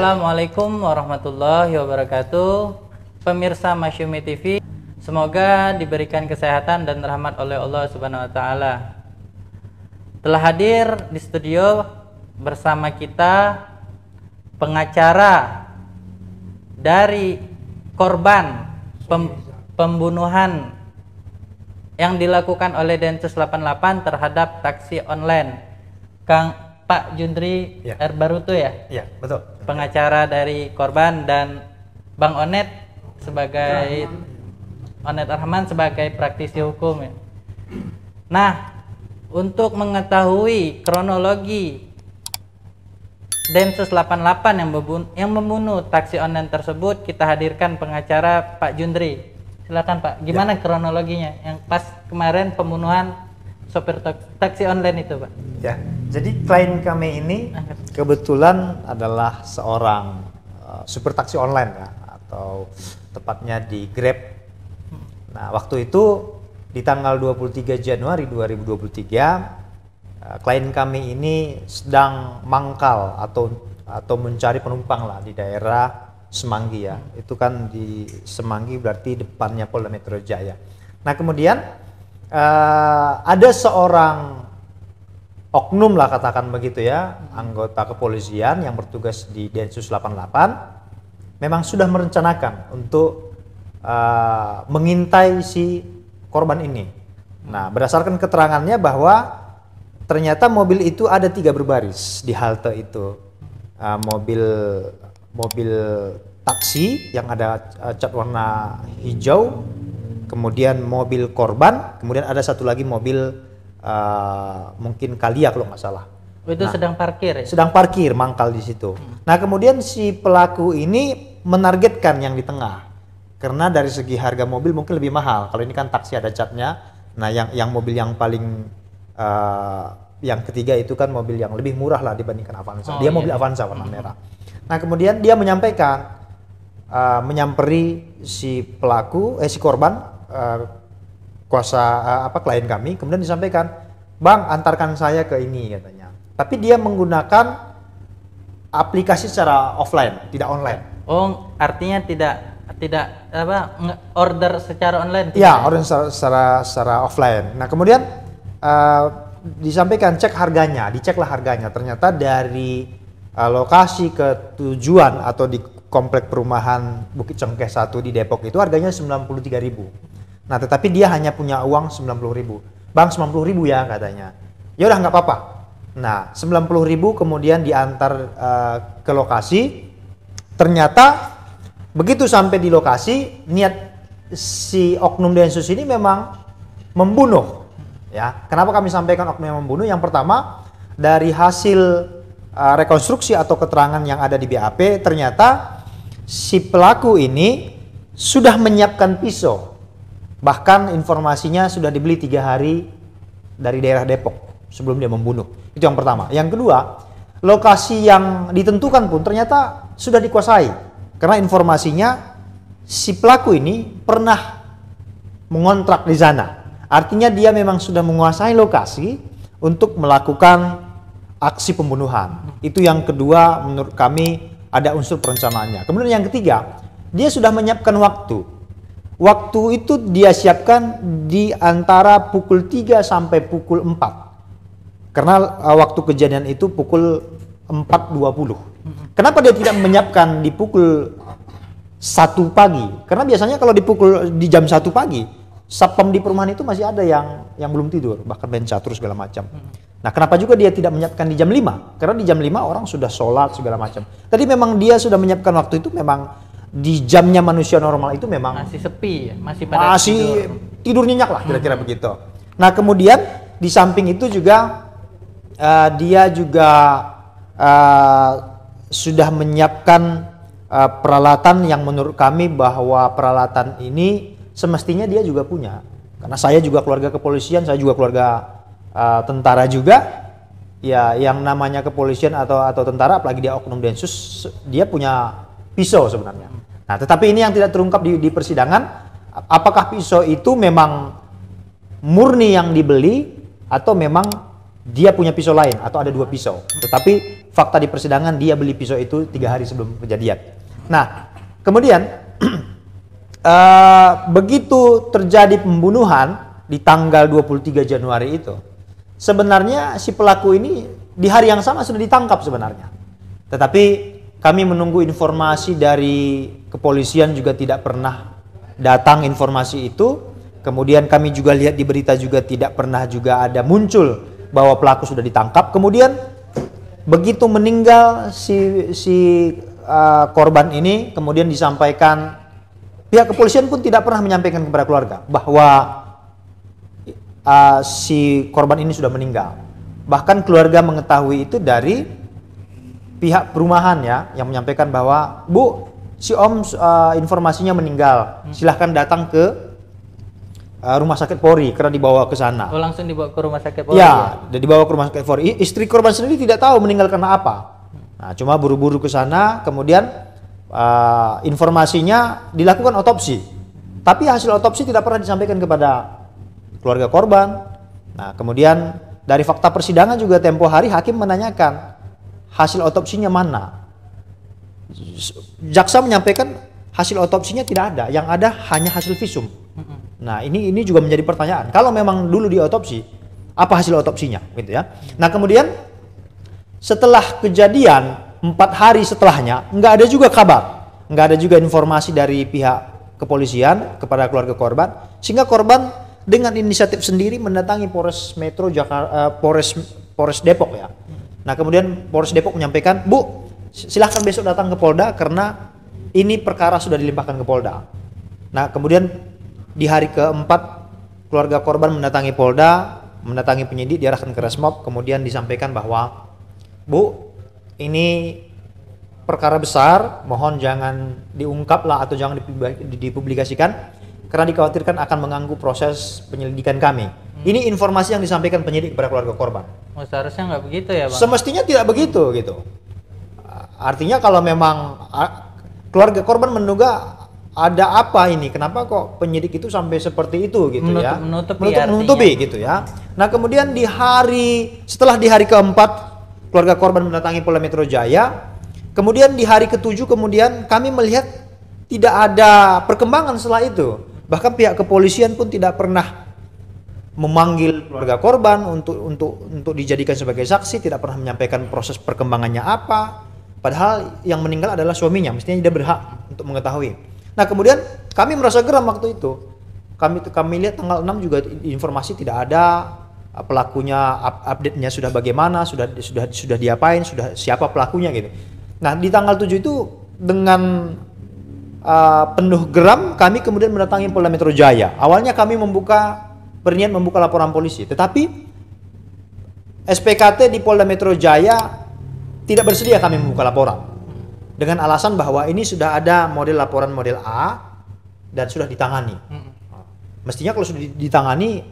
Assalamualaikum warahmatullahi wabarakatuh. Pemirsa Masyumi TV, semoga diberikan kesehatan dan rahmat oleh Allah Subhanahu wa taala. Telah hadir di studio bersama kita pengacara dari korban pembunuhan yang dilakukan oleh Densus 88 terhadap taksi online, Pak Jundri ya. Erbaruto ya? Iya, betul. Pengacara dari korban dan Bang Onet sebagai Onet Arhaman sebagai praktisi hukum ya. Nah, untuk mengetahui kronologi Densus 88 yang membunuh taksi online tersebut, kita hadirkan pengacara Pak Jundri. Silakan Pak, gimana kronologinya yang pas kemarin pembunuhan sopir taksi online itu Pak? Ya, jadi klien kami ini kebetulan adalah seorang supir taksi online ya, atau tepatnya di Grab. Nah, waktu itu di tanggal 23 Januari 2023 klien kami ini sedang mangkal atau mencari penumpang lah di daerah Semanggi ya. Itu kan di Semanggi berarti depannya Polda Metro Jaya. Nah, kemudian ada seorang oknum lah katakan begitu ya, anggota kepolisian yang bertugas di Densus 88 memang sudah merencanakan untuk mengintai si korban ini. Nah, berdasarkan keterangannya bahwa ternyata mobil itu ada 3 berbaris di halte itu. Mobil taksi yang ada cat warna hijau, kemudian mobil korban, kemudian ada satu lagi mobil mungkin Kalia kalau nggak salah. Itu sedang parkir ya? Sedang parkir, mangkal di situ. Nah, kemudian si pelaku ini menargetkan yang di tengah, karena dari segi harga mobil mungkin lebih mahal. Kalau ini kan taksi ada catnya. Nah, yang mobil yang paling yang ketiga itu kan mobil yang lebih murah lah dibandingkan Avanza. Dia mobil Avanza warna merah. Nah, kemudian dia menyamperi si pelaku, si korban, klien kami, kemudian disampaikan, "Bang, antarkan saya ke ini," katanya. Tapi dia menggunakan aplikasi secara offline, tidak online. Oh, artinya tidak order secara online? Iya, order secara offline. Nah, kemudian disampaikan diceklah harganya. Ternyata dari lokasi ke tujuan atau di komplek perumahan Bukit Cengkeh 1 di Depok itu harganya 93.000. Nah, tetapi dia hanya punya uang 90.000. "Bang, 90.000 ya," katanya. "Ya udah, nggak apa-apa." Nah, 90.000 kemudian diantar ke lokasi. Ternyata begitu sampai di lokasi, niat si oknum Densus ini memang membunuh. Ya, kenapa kami sampaikan oknum yang membunuh? Yang pertama, dari hasil rekonstruksi atau keterangan yang ada di BAP, ternyata si pelaku ini sudah menyiapkan pisau. Bahkan informasinya sudah dibeli 3 hari dari daerah Depok sebelum dia membunuh. Itu yang pertama. Yang kedua, lokasi yang ditentukan pun ternyata sudah dikuasai. Karena informasinya si pelaku ini pernah mengontrak di sana. Artinya dia memang sudah menguasai lokasi untuk melakukan aksi pembunuhan. Itu yang kedua, menurut kami ada unsur perencanaannya. Kemudian yang ketiga, dia sudah menyiapkan waktu. Waktu itu dia siapkan di antara pukul 3 sampai pukul 4. Karena waktu kejadian itu pukul 4.20. Kenapa dia tidak menyiapkan di pukul 1 pagi? Karena biasanya kalau di jam 1 pagi, satpam di perumahan itu masih ada yang belum tidur, bahkan main catur segala macam. Nah, kenapa juga dia tidak menyiapkan di jam 5? Karena di jam 5 orang sudah sholat segala macam. Tadi memang dia sudah menyiapkan waktu itu, memang di jamnya manusia normal itu memang masih sepi ya? Masih tidur nyenyak lah kira-kira begitu. Nah, kemudian di samping itu juga dia juga sudah menyiapkan peralatan yang menurut kami bahwa peralatan ini semestinya dia juga punya. Karena saya juga keluarga kepolisian, saya juga keluarga tentara juga. Ya, yang namanya kepolisian atau tentara, apalagi dia oknum Densus, dia punya pisau sebenarnya. Nah, tetapi ini yang tidak terungkap di persidangan, apakah pisau itu memang murni yang dibeli atau memang dia punya pisau lain atau ada 2 pisau. Tetapi fakta di persidangan dia beli pisau itu 3 hari sebelum kejadian. Nah, kemudian begitu terjadi pembunuhan di tanggal 23 Januari itu, sebenarnya si pelaku ini di hari yang sama sudah ditangkap sebenarnya. Tetapi kami menunggu informasi dari kepolisian juga tidak pernah datang informasi itu. Kemudian kami juga lihat di berita juga tidak pernah juga ada muncul bahwa pelaku sudah ditangkap. Kemudian begitu meninggal si korban ini, kemudian disampaikan, pihak kepolisian pun tidak pernah menyampaikan kepada keluarga bahwa si korban ini sudah meninggal. Bahkan keluarga mengetahui itu dari pihak perumahan ya, yang menyampaikan bahwa, Bu, si Om informasinya meninggal, silahkan datang ke rumah sakit Polri, karena dibawa ke sana. Oh, langsung dibawa ke rumah sakit Polri? Ya, dibawa ke rumah sakit Polri. Istri korban sendiri tidak tahu meninggal karena apa. Nah, cuma buru-buru ke sana, kemudian informasinya dilakukan otopsi. Tapi hasil otopsi tidak pernah disampaikan kepada keluarga korban. Nah, kemudian dari fakta persidangan juga tempo hari hakim menanyakan hasil otopsinya mana. Jaksa menyampaikan hasil otopsinya tidak ada, yang ada hanya hasil visum. Nah, ini juga menjadi pertanyaan. Kalau memang dulu diotopsi, apa hasil otopsinya, gitu ya? Nah, kemudian setelah kejadian 4 hari setelahnya, nggak ada juga kabar, nggak ada juga informasi dari pihak kepolisian kepada keluarga korban, sehingga korban dengan inisiatif sendiri mendatangi Polres Metro Jakarta, Polres Depok ya. Nah, kemudian Polres Depok menyampaikan, Bu, silahkan besok datang ke Polda karena ini perkara sudah dilimpahkan ke Polda. Nah, kemudian di hari keempat keluarga korban mendatangi Polda, mendatangi penyidik, diarahkan ke Resmob, kemudian disampaikan bahwa, Bu, ini perkara besar, mohon jangan diungkap lah atau jangan dipublikasikan karena dikhawatirkan akan mengganggu proses penyelidikan kami. Ini informasi yang disampaikan penyidik kepada keluarga korban. Oh, seharusnya nggak begitu ya, Bang? Semestinya tidak begitu gitu. Artinya kalau memang keluarga korban menduga ada apa ini, kenapa kok penyidik itu sampai seperti itu gitu ya, menutupi gitu ya. Nah, kemudian setelah di hari keempat keluarga korban mendatangi Polda Metro Jaya, kemudian di hari ketujuh kemudian kami melihat tidak ada perkembangan setelah itu. Bahkan pihak kepolisian pun tidak pernah memanggil keluarga korban untuk dijadikan sebagai saksi, tidak pernah menyampaikan proses perkembangannya apa. Padahal yang meninggal adalah suaminya, mestinya dia berhak untuk mengetahui. Nah, kemudian kami merasa geram waktu itu. Kami lihat tanggal 6 juga informasi tidak ada, pelakunya update-nya sudah bagaimana, sudah diapain, sudah siapa pelakunya gitu. Nah, di tanggal 7 itu dengan penuh geram kami kemudian mendatangi Polda Metro Jaya. Awalnya kami berniat membuka laporan polisi, tetapi SPKT di Polda Metro Jaya tidak bersedia kami membuka laporan. Dengan alasan bahwa ini sudah ada model laporan model A dan sudah ditangani. Mestinya kalau sudah ditangani,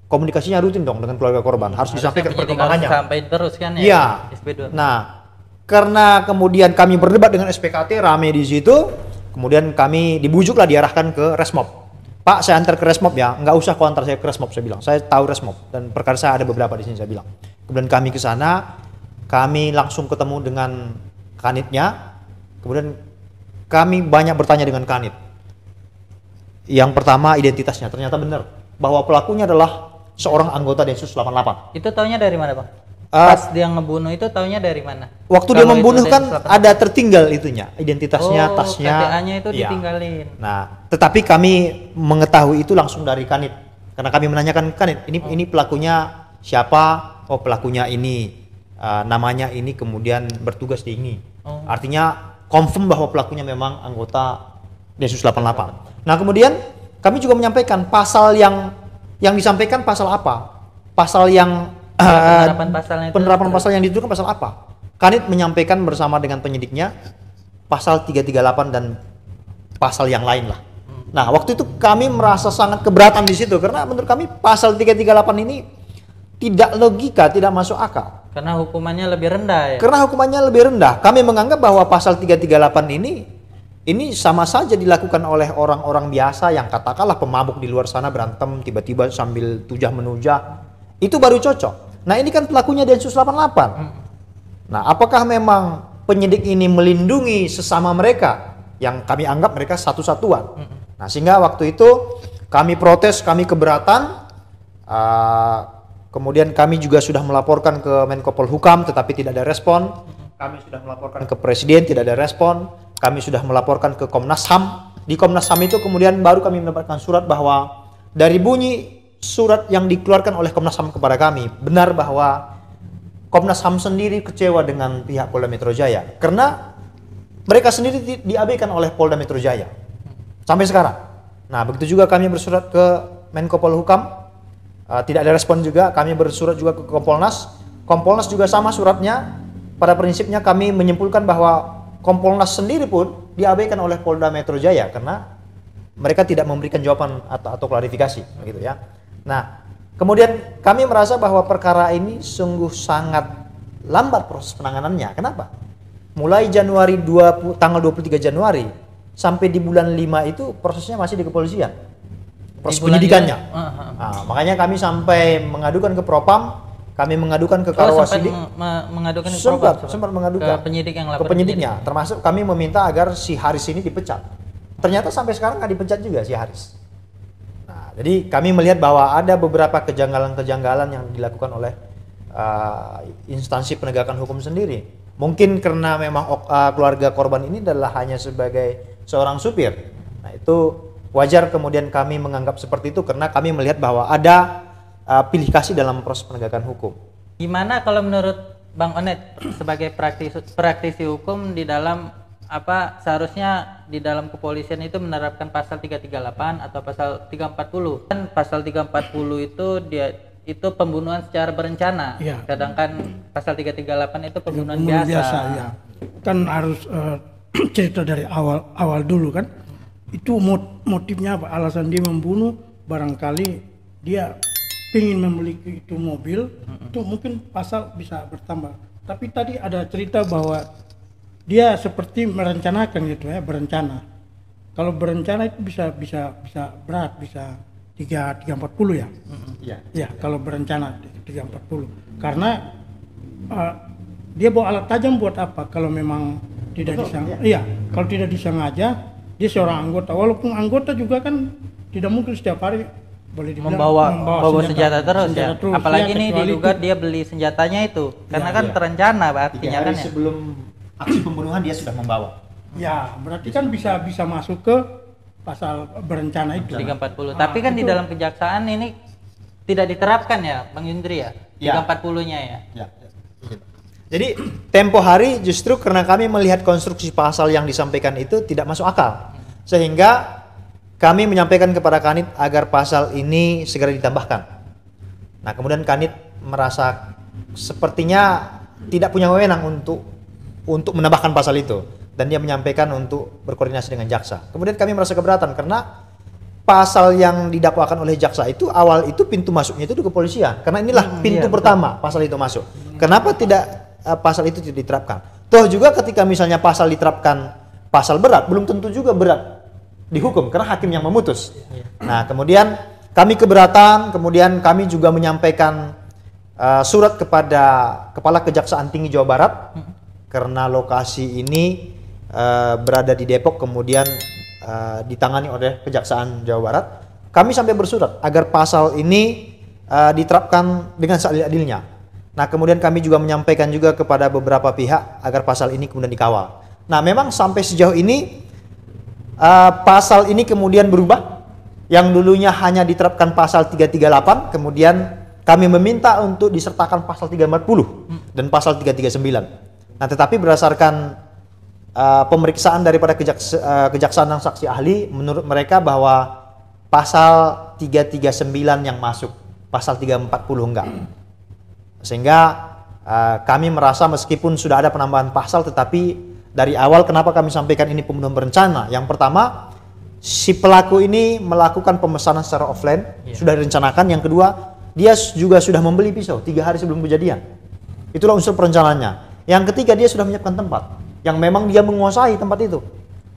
komunikasinya rutin dong dengan keluarga korban, harus disampaikan perkembangannya. Sampai terus kan ya? Iya. SP2. Nah, karena kemudian kami berdebat dengan SPKT, rame di situ, kemudian kami dibujuklah diarahkan ke Resmob. Pak, saya antar ke Resmob ya, nggak usah kau antar saya ke Resmob, saya bilang. Saya tahu Resmob dan perkara saya ada beberapa di sini, saya bilang. Kemudian kami ke sana, kami langsung ketemu dengan kanitnya. Kemudian kami banyak bertanya dengan kanit. Yang pertama identitasnya, ternyata benar bahwa pelakunya adalah seorang anggota Densus 88. Itu taunya dari mana, Bang? Pas dia ngebunuh itu taunya dari mana? Waktu dia membunuh kan ada tertinggal itunya, identitasnya, tasnya. KTA-nya itu ditinggalin. Nah, tetapi kami mengetahui itu langsung dari kanit. Karena kami menanyakan kanit, ini pelakunya siapa? Oh, pelakunya ini, namanya ini, kemudian bertugas di ini. Artinya confirm bahwa pelakunya memang anggota Densus 88. Nah, kemudian kami juga menyampaikan pasal yang disampaikan pasal apa? Pasal yang penerapan pasal yang dituduhkan pasal apa? Kanit menyampaikan bersama dengan penyidiknya pasal 338 dan pasal yang lain lah. Nah, waktu itu kami merasa sangat keberatan di situ karena menurut kami pasal 338 ini tidak logika, tidak masuk akal. Karena hukumannya lebih rendah ya? Karena hukumannya lebih rendah. Kami menganggap bahwa pasal 338 ini sama saja dilakukan oleh orang-orang biasa yang katakanlah pemabuk di luar sana berantem tiba-tiba sambil tujah menujah. Itu baru cocok. Nah, ini kan pelakunya Densus 88. Nah, apakah memang penyidik ini melindungi sesama mereka yang kami anggap mereka satu satuan? Nah, sehingga waktu itu kami protes, kami keberatan. Kemudian kami juga sudah melaporkan ke Menko Polhukam, tetapi tidak ada respon. Kami sudah melaporkan ke Presiden, tidak ada respon. Kami sudah melaporkan ke Komnas HAM. Di Komnas HAM itu kemudian baru kami mendapatkan surat bahwa dari bunyi surat yang dikeluarkan oleh Komnas HAM kepada kami, benar bahwa Komnas HAM sendiri kecewa dengan pihak Polda Metro Jaya karena mereka sendiri diabaikan oleh Polda Metro Jaya sampai sekarang. Nah, begitu juga kami bersurat ke Menko Polhukam, tidak ada respon juga. Kami bersurat juga ke Kompolnas. Kompolnas juga sama suratnya. Pada prinsipnya kami menyimpulkan bahwa Kompolnas sendiri pun diabaikan oleh Polda Metro Jaya karena mereka tidak memberikan jawaban atau klarifikasi, gitu ya. Nah, kemudian kami merasa bahwa perkara ini sungguh sangat lambat proses penanganannya. Kenapa? Mulai tanggal 23 Januari sampai di bulan 5 itu prosesnya masih di kepolisian. Proses penyidikannya. Nah, makanya kami sampai mengadukan ke Propam, kami mengadukan ke Karawasidik. Mengadukan ke Propam, sempat mengadukan ke penyidik yang lapor. Ke penyidiknya, termasuk kami meminta agar si Haris ini dipecat. Ternyata sampai sekarang nggak dipecat juga si Haris. Nah, jadi kami melihat bahwa ada beberapa kejanggalan-kejanggalan yang dilakukan oleh instansi penegakan hukum sendiri. Mungkin karena memang keluarga korban ini adalah hanya sebagai seorang supir. Nah, itu wajar kemudian kami menganggap seperti itu karena kami melihat bahwa ada pilih kasih dalam proses penegakan hukum. Gimana kalau menurut Bang Onet sebagai praktisi hukum di dalam seharusnya di dalam kepolisian itu menerapkan pasal 338 atau pasal 340? Kan pasal 340 itu pembunuhan secara berencana. Ya. Sedangkan pasal 338 itu pembunuhan Pembunuhan biasa. Ya. Kan harus cerita dari awal dulu kan. Itu motifnya apa? Alasan dia membunuh, barangkali dia ingin memiliki itu mobil, itu mungkin pasal bisa bertambah. Tapi tadi ada cerita bahwa dia seperti merencanakan gitu ya, berencana. Kalau berencana itu bisa berat, bisa 340 ya. Iya. Ya, kalau berencana 340. Karena dia bawa alat tajam buat apa? Kalau memang tidak disengaja. Iya, kalau tidak disengaja, dia seorang anggota. Walaupun anggota juga kan tidak mungkin setiap hari boleh dibilang membawa senjata terus ya. terus. Apalagi Ya, nih diduga dia beli senjatanya itu. Karena kan terencana artinya kan ya. Sebelum aksi pembunuhan dia sudah membawa. Ya, berarti kan bisa masuk ke pasal berencana itu. 340. Tapi kan di dalam kejaksaan ini tidak diterapkan ya, Bang Yundri ya. 340-nya ya. Ya. Jadi tempo hari justru karena kami melihat konstruksi pasal yang disampaikan itu tidak masuk akal. Sehingga kami menyampaikan kepada Kanit agar pasal ini segera ditambahkan. Nah, kemudian Kanit merasa sepertinya tidak punya wewenang untuk menambahkan pasal itu dan dia menyampaikan untuk berkoordinasi dengan jaksa. Kemudian kami merasa keberatan karena pasal yang didakwakan oleh jaksa itu awal itu pintu masuknya itu di kepolisian. Karena inilah pintu pertama pasal itu masuk. Kenapa tidak pasal itu tidak diterapkan? Toh juga ketika misalnya pasal diterapkan pasal berat, belum tentu juga berat dihukum karena hakim yang memutus. Nah, kemudian kami keberatan, kemudian kami juga menyampaikan surat kepada Kepala Kejaksaan Tinggi Jawa Barat karena lokasi ini berada di Depok, kemudian ditangani oleh Kejaksaan Jawa Barat. Kami sampai bersurat agar pasal ini diterapkan dengan seadil-adilnya. Nah, kemudian kami juga menyampaikan juga kepada beberapa pihak agar pasal ini kemudian dikawal. Nah, memang sampai sejauh ini pasal ini kemudian berubah. Yang dulunya hanya diterapkan pasal 338, kemudian kami meminta untuk disertakan pasal 340 dan pasal 339. Nah, tetapi berdasarkan pemeriksaan daripada kejaksaan dan saksi ahli, menurut mereka bahwa pasal 339 yang masuk, pasal 340 enggak. Sehingga kami merasa meskipun sudah ada penambahan pasal, tetapi dari awal kenapa kami sampaikan ini pembunuhan berencana? Yang pertama, si pelaku ini melakukan pemesanan secara offline, sudah direncanakan. Yang kedua, dia juga sudah membeli pisau 3 hari sebelum kejadian. Itulah unsur perencanaannya. Yang ketiga, dia sudah menyiapkan tempat yang memang dia menguasai tempat itu.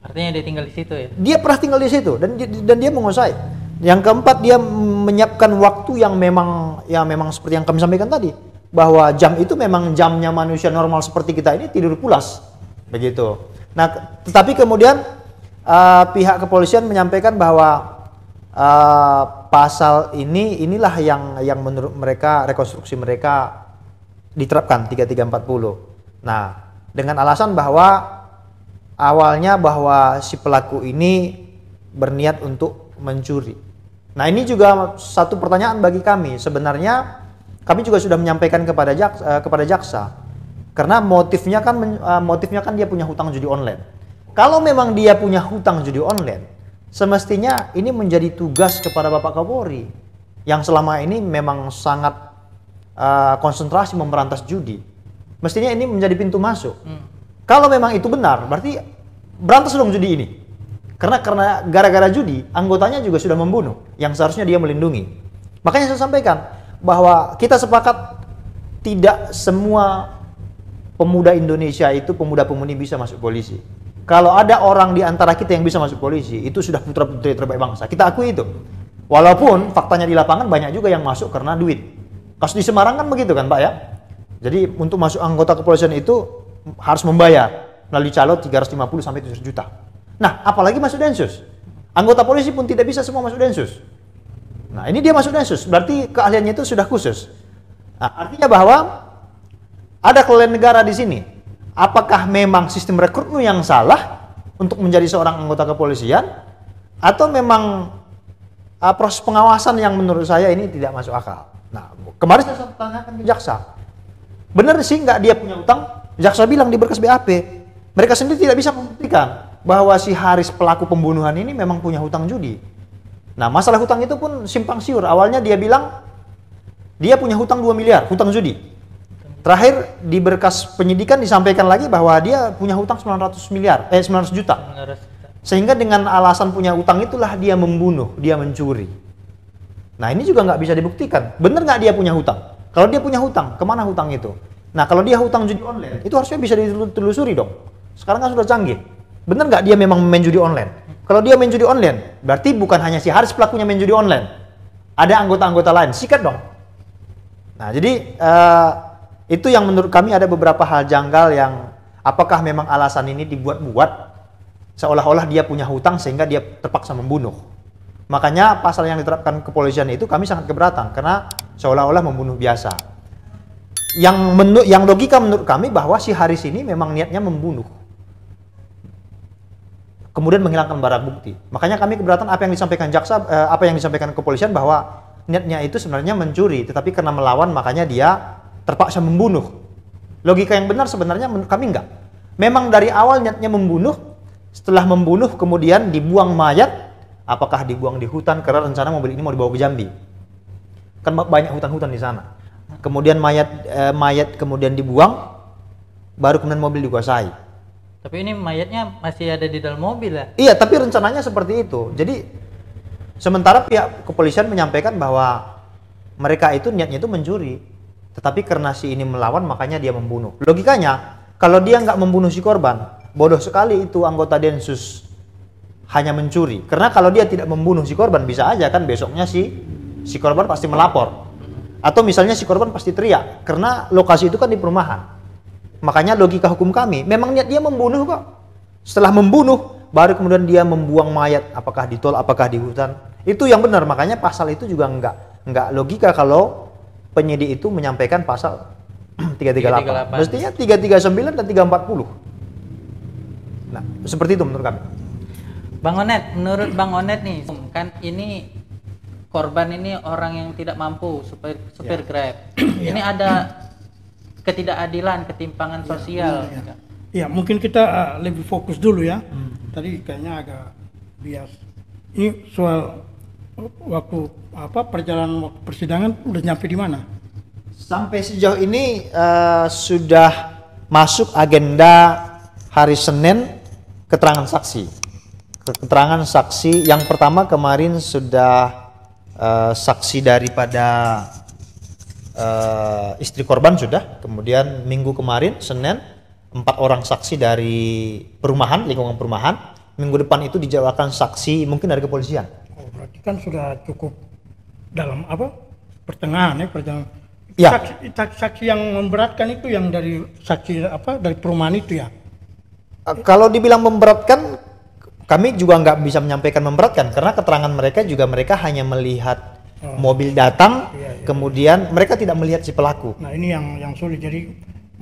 Artinya dia tinggal di situ ya? Dia pernah tinggal di situ dan dia menguasai. Yang keempat, dia menyiapkan waktu yang memang seperti yang kami sampaikan tadi. bahwa jam itu memang jamnya manusia normal seperti kita ini tidur pulas, begitu. Nah, tetapi kemudian pihak kepolisian menyampaikan bahwa pasal inilah yang menurut mereka, rekonstruksi mereka diterapkan 3340. Nah, dengan alasan bahwa awalnya bahwa si pelaku ini berniat untuk mencuri. Nah, ini juga satu pertanyaan bagi kami. Sebenarnya kami juga sudah menyampaikan kepada jaksa, karena motifnya kan dia punya hutang judi online. Kalau memang dia punya hutang judi online, semestinya ini menjadi tugas kepada Bapak Kapolri yang selama ini memang sangat konsentrasi memberantas judi. Mestinya ini menjadi pintu masuk. Kalau memang itu benar, berarti berantas dong judi ini. Karena gara-gara judi, anggotanya juga sudah membunuh, yang seharusnya dia melindungi. Makanya saya sampaikan bahwa kita sepakat tidak semua pemuda Indonesia itu pemuda-pemudi bisa masuk polisi. Kalau ada orang di antara kita yang bisa masuk polisi, itu sudah putra-putri terbaik bangsa. Kita akui itu. Walaupun faktanya di lapangan banyak juga yang masuk karena duit. Kasus di Semarang kan begitu kan Pak ya? Jadi untuk masuk anggota kepolisian itu harus membayar melalui calo 350 sampai 700 juta. Nah, apalagi masuk Densus. Anggota polisi pun tidak bisa semua masuk Densus. Nah, ini dia masuk Densus, berarti keahliannya itu sudah khusus. Nah, artinya bahwa ada kelalaian negara di sini. Apakah memang sistem rekrutmen yang salah untuk menjadi seorang anggota kepolisian, atau memang proses pengawasan yang menurut saya ini tidak masuk akal. Nah, kemarin saya tanyakan ke jaksa, benar sih nggak dia punya utang? Jaksa bilang di berkas BAP, mereka sendiri tidak bisa membuktikan bahwa si Haris pelaku pembunuhan ini memang punya hutang judi. Nah, masalah hutang itu pun simpang siur. Awalnya dia bilang dia punya hutang 2 miliar, hutang judi. Terakhir di berkas penyidikan disampaikan lagi bahwa dia punya hutang 900 juta. Sehingga dengan alasan punya hutang itulah dia membunuh, dia mencuri. Nah, ini juga nggak bisa dibuktikan. Bener nggak dia punya hutang? Kalau dia punya hutang, kemana hutang itu? Nah, kalau dia hutang judi online, itu harusnya bisa ditelusuri dong. Sekarang kan sudah canggih. Bener nggak dia memang main judi online? Kalau dia main judi online, berarti bukan hanya si Haris pelakunya main judi online. Ada anggota-anggota lain, sikat dong. Nah, jadi itu yang menurut kami ada beberapa hal janggal yang apakah memang alasan ini dibuat-buat seolah-olah dia punya hutang sehingga dia terpaksa membunuh. Makanya pasal yang diterapkan kepolisian itu kami sangat keberatan karena seolah-olah membunuh biasa. Yang logika menurut kami bahwa si Haris ini memang niatnya membunuh, kemudian menghilangkan barang bukti. Makanya kami keberatan apa yang disampaikan jaksa, apa yang disampaikan kepolisian bahwa niatnya itu sebenarnya mencuri, tetapi karena melawan makanya dia terpaksa membunuh. Logika yang benar sebenarnya menurut kami enggak. Memang dari awal niatnya membunuh, setelah membunuh kemudian dibuang mayat, apakah dibuang di hutan karena rencana mobil ini mau dibawa ke Jambi. Kan banyak hutan-hutan di sana. Kemudian mayat kemudian dibuang, baru kemudian mobil dikuasai. Tapi ini mayatnya masih ada di dalam mobil ya? Iya, tapi rencananya seperti itu. Jadi sementara pihak kepolisian menyampaikan bahwa mereka itu niatnya itu mencuri, tetapi karena si ini melawan makanya dia membunuh. Logikanya, kalau dia nggak membunuh si korban, bodoh sekali itu anggota Densus hanya mencuri. Karena kalau dia tidak membunuh si korban, bisa aja kan besoknya si korban pasti melapor. Atau misalnya si korban pasti teriak, karena lokasi itu kan di perumahan. Makanya logika hukum kami, memang niat dia membunuh kok. Setelah membunuh, baru kemudian dia membuang mayat, apakah di tol, apakah di hutan. Itu yang benar, makanya pasal itu juga enggak logika kalau penyidik itu menyampaikan pasal 338. Mestinya 339 dan 340. Nah, seperti itu menurut kami. Bang Onet, menurut Bang Onet nih, kan ini korban ini orang yang tidak mampu, supir Grab. Ini ada ketidakadilan, ketimpangan sosial. Ya, mungkin kita lebih fokus dulu ya. Tadi kayaknya agak bias. Ini soal waktu perjalanan waktu persidangan udah nyampe di mana? Sampai sejauh ini sudah masuk agenda hari Senin keterangan saksi. Keterangan saksi yang pertama kemarin sudah saksi daripada istri korban sudah, kemudian minggu kemarin Senin 4 orang saksi dari perumahan, lingkungan perumahan. Minggu depan itu dijadwalkan saksi mungkin dari kepolisian. Oh, berarti kan sudah cukup dalam pertengahan ya perjalanan. Ya. Saksi yang memberatkan itu yang dari saksi apa dari perumahan itu ya. Kalau dibilang memberatkan, kami juga nggak bisa menyampaikan memberatkan karena keterangan mereka juga mereka hanya melihat mobil datang, kemudian mereka tidak melihat si pelaku. Nah ini yang sulit. Jadi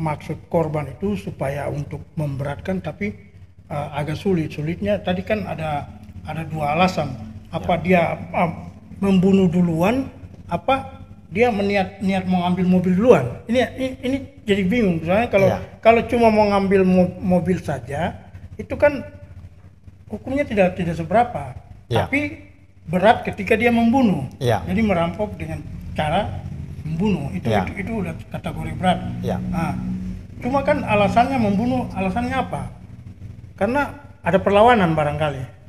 maksud korban itu supaya untuk memberatkan tapi agak sulit. Sulitnya tadi kan ada dua alasan. Apa dia membunuh duluan, apa dia niat mau ngambil mobil duluan. Ini jadi bingung. Soalnya kalau cuma mau ngambil mobil saja, itu kan hukumnya tidak seberapa. Ya. Tapi berat ketika dia membunuh. Ya. Jadi merampok dengan cara membunuh. Itu udah kategori berat. Ya. Nah, cuma kan alasannya membunuh, alasannya apa? Karena ada perlawanan barangkali.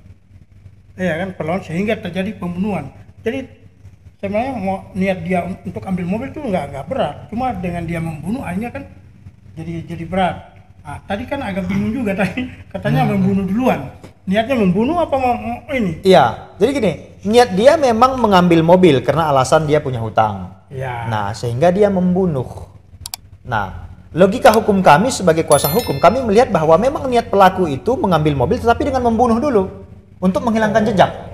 Iya kan, perlawanan sehingga terjadi pembunuhan. Jadi sebenarnya mau niat dia untuk ambil mobil itu nggak berat, cuma dengan dia membunuh akhirnya kan jadi berat. Nah, tadi kan agak bingung juga tadi katanya membunuh duluan. Niatnya membunuh apa mau ini? Iya, jadi gini, niat dia memang mengambil mobil karena alasan dia punya hutang. Ya. Nah, sehingga dia membunuh. Nah, logika hukum kami sebagai kuasa hukum, kami melihat bahwa memang niat pelaku itu mengambil mobil tetapi dengan membunuh dulu untuk menghilangkan jejak.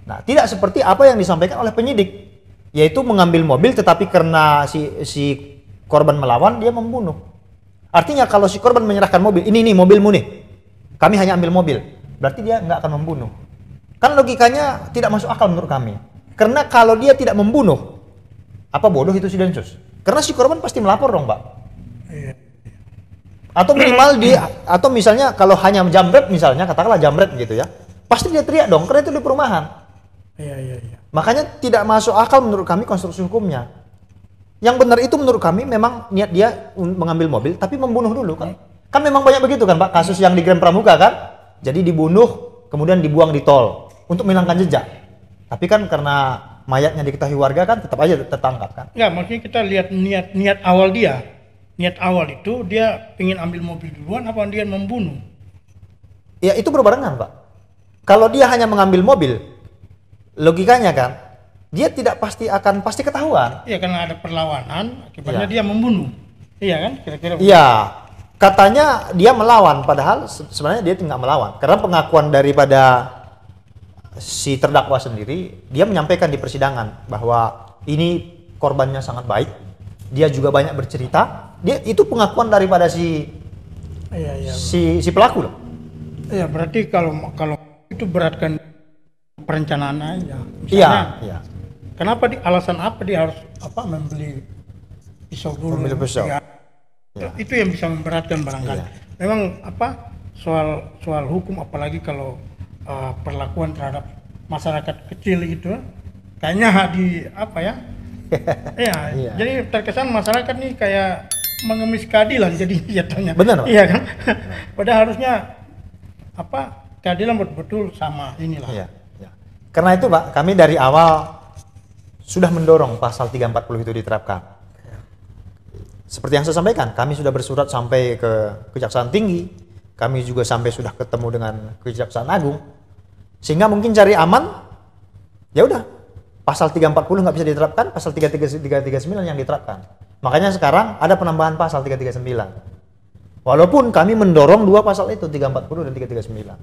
Nah, tidak seperti apa yang disampaikan oleh penyidik, yaitu mengambil mobil tetapi karena si korban melawan dia membunuh. Artinya kalau si korban menyerahkan mobil, ini nih mobilmu nih, kami hanya ambil mobil, berarti dia nggak akan membunuh. Kan logikanya tidak masuk akal menurut kami. Karena kalau dia tidak membunuh, apa bodoh itu si Densus? Karena si korban pasti melapor dong, Pak. Iya. Atau minimal atau misalnya kalau hanya jambret misalnya, katakanlah jambret gitu ya, pasti dia teriak dong, karena itu di perumahan. Iya. Makanya tidak masuk akal menurut kami konstruksi hukumnya. Yang benar itu menurut kami memang niat dia mengambil mobil tapi membunuh dulu kan. Kan memang banyak begitu kan Pak, kasus yang di Grand Pramuka kan. Jadi dibunuh kemudian dibuang di tol untuk menghilangkan jejak. Tapi kan karena mayatnya diketahui warga kan tetap aja tertangkap kan. Enggak, maksudnya kita lihat niat awal dia. Niat awal itu dia ingin ambil mobil duluan apa dia membunuh? Ya itu berbarengan Pak. Kalau dia hanya mengambil mobil, logikanya kan dia tidak pasti ketahuan. Iya, karena ada perlawanan akibatnya dia membunuh. Iya kan, kira-kira. Iya, katanya dia melawan padahal sebenarnya dia tidak melawan karena pengakuan daripada si terdakwa sendiri, dia menyampaikan di persidangan bahwa ini korbannya sangat baik, dia juga banyak bercerita, dia itu pengakuan daripada si pelaku loh. Iya, berarti kalau itu beratkan perencanaan aja. Misalnya, Iya. kenapa alasan apa dia harus membeli pisau dulu? Membeli pisau. Ya. Itu yang bisa memberatkan barangkali. Iya. Memang soal hukum apalagi kalau perlakuan terhadap masyarakat kecil gitu, kayaknya Iya. Jadi terkesan masyarakat nih kayak mengemis keadilan jadi jatuhnya. Benar, Pak. Iya kan? Padahal harusnya keadilan betul-betul sama inilah. Iya. Karena itu Pak, kami dari awal sudah mendorong pasal 340 itu diterapkan. Seperti yang saya sampaikan, kami sudah bersurat sampai ke Kejaksaan Tinggi, kami juga sampai sudah ketemu dengan Kejaksaan Agung, sehingga mungkin cari aman, ya udah, pasal 340 nggak bisa diterapkan, pasal 339 yang diterapkan. Makanya sekarang ada penambahan pasal 339. Walaupun kami mendorong dua pasal itu, 340 dan 339.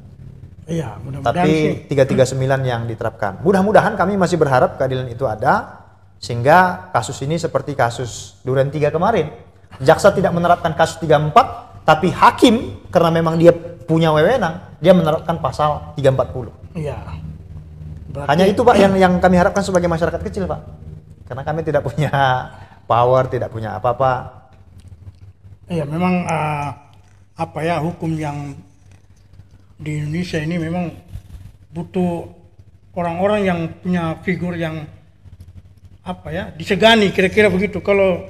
Iya, mudah-mudahan Tapi 339 yang diterapkan. Mudah-mudahan kami masih berharap keadilan itu ada, sehingga kasus ini seperti kasus Duren 3 kemarin. Jaksa tidak menerapkan kasus 34, tapi hakim karena memang dia punya wewenang, dia menerapkan pasal 340. Iya. Hanya itu Pak yang kami harapkan sebagai masyarakat kecil Pak. Karena kami tidak punya power, tidak punya apa-apa. Iya, memang hukum yang di Indonesia ini memang butuh orang-orang yang punya figur yang disegani, kira-kira begitu. Kalau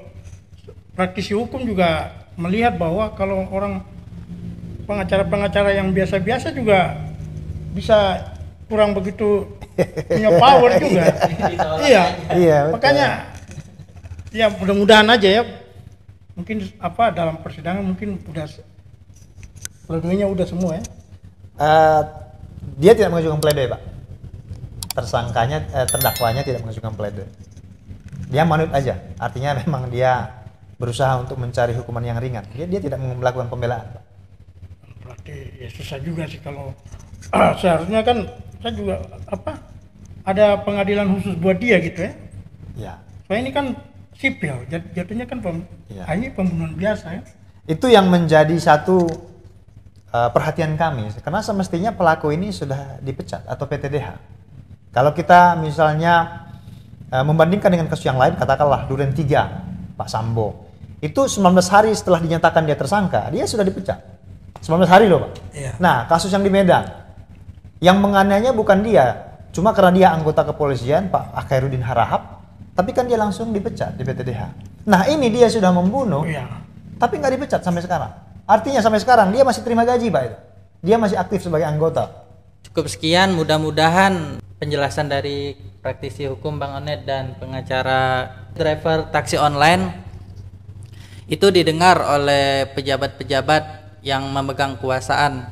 praktisi hukum juga melihat bahwa kalau orang pengacara-pengacara yang biasa-biasa juga bisa kurang begitu punya power juga. Iya. Makanya ya mudah-mudahan aja ya. Mungkin dalam persidangan mungkin udah pledoi-nya udah semua ya. Dia tidak mengajukan pledoi Pak. Terdakwanya tidak mengajukan pledoi. Dia manut aja. Artinya memang dia berusaha untuk mencari hukuman yang ringan. Dia tidak melakukan pembelaan, Pak. Berarti ya susah juga sih kalau seharusnya kan saya juga ada pengadilan khusus buat dia gitu ya. Ya. Soalnya ini kan sipil, jatuhnya kan Ya. ini pembunuhan biasa ya. Itu yang menjadi satu perhatian kami, karena semestinya pelaku ini sudah dipecat atau PTDH. Kalau kita misalnya membandingkan dengan kasus yang lain, katakanlah Duren 3, Pak Sambo, itu 19 hari setelah dinyatakan dia tersangka, dia sudah dipecat. 19 hari loh, Pak. Iya. Nah, kasus yang di Medan, yang menganiayanya bukan dia, cuma karena dia anggota kepolisian, Pak Khairuddin Harahap, tapi kan dia langsung dipecat di PTDH. Nah, ini dia sudah membunuh, Iya. tapi nggak dipecat sampai sekarang. Artinya sampai sekarang dia masih terima gaji, Pak. Dia masih aktif sebagai anggota. Cukup sekian, mudah-mudahan penjelasan dari praktisi hukum Bang Onet dan pengacara driver taksi online itu didengar oleh pejabat-pejabat yang memegang kekuasaan.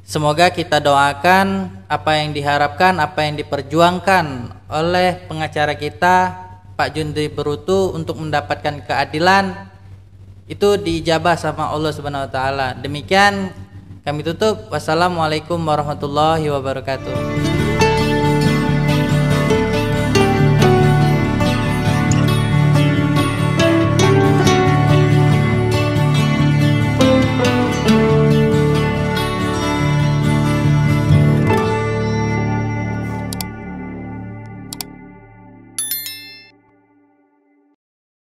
Semoga kita doakan apa yang diharapkan, apa yang diperjuangkan oleh pengacara kita Pak Jundri Berutu untuk mendapatkan keadilan itu diijabah sama Allah Subhanahu wa taala. Demikian kami tutup. Wassalamualaikum warahmatullahi wabarakatuh.